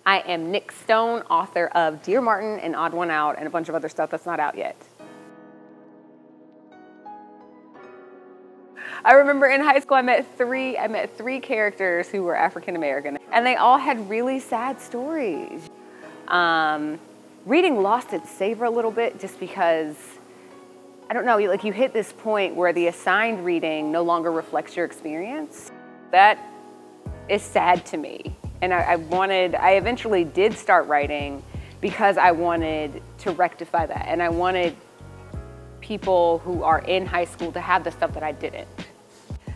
I am Nic Stone, author of Dear Martin and Odd One Out and a bunch of other stuff that's not out yet. I remember in high school I met three characters who were African American, and they all had really sad stories. Reading lost its savor a little bit just because, I don't know, like you hit this point where the assigned reading no longer reflects your experience. That is sad to me. And I eventually did start writing because I wanted to rectify that. And I wanted people who are in high school to have the stuff that I didn't.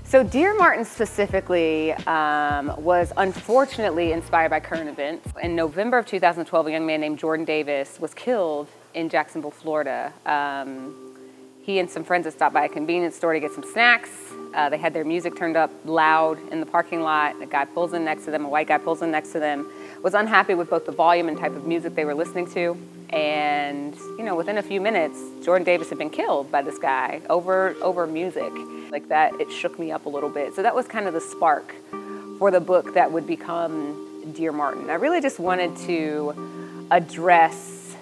So Dear Martin specifically was unfortunately inspired by current events. In November of 2012, a young man named Jordan Davis was killed in Jacksonville, Florida. He and some friends had stopped by a convenience store to get some snacks. They had their music turned up loud in the parking lot. A guy pulls in next to them, a white guy pulls in next to them, was unhappy with both the volume and type of music they were listening to. And, you know, within a few minutes, Jordan Davis had been killed by this guy over music. Like that, it shook me up a little bit. So that was kind of the spark for the book that would become Dear Martin. I really just wanted to address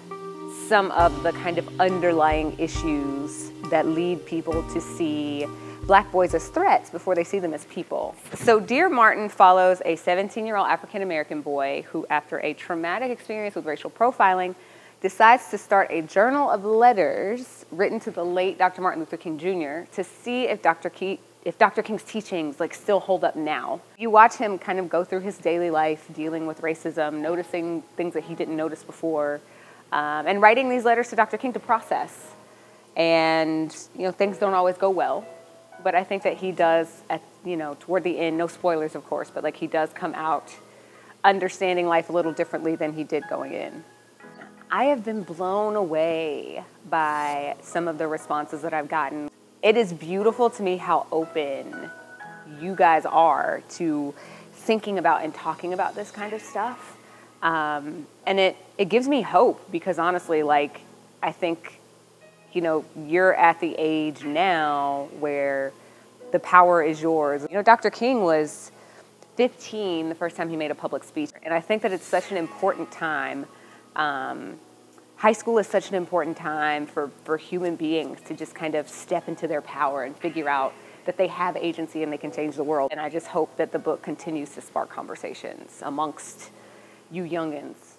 some of the kind of underlying issues that lead people to see Black boys as threats before they see them as people. So Dear Martin follows a 17-year-old African-American boy who, after a traumatic experience with racial profiling, decides to start a journal of letters written to the late Dr. Martin Luther King Jr. to see if Dr. King's teachings still hold up now. You watch him kind of go through his daily life dealing with racism, noticing things that he didn't notice before, and writing these letters to Dr. King to process. And, you know, things don't always go well. But I think that he does, toward the end, no spoilers of course, but like he does come out understanding life a little differently than he did going in. I have been blown away by some of the responses that I've gotten. It is beautiful to me how open you guys are to thinking about and talking about this kind of stuff. And it gives me hope because honestly, like, I think, you know, you're at the age now where the power is yours. You know, Dr. King was 15 the first time he made a public speech. And I think that it's such an important time. High school is such an important time for human beings to just kind of step into their power and figure out that they have agency and they can change the world. And I just hope that the book continues to spark conversations amongst you youngins.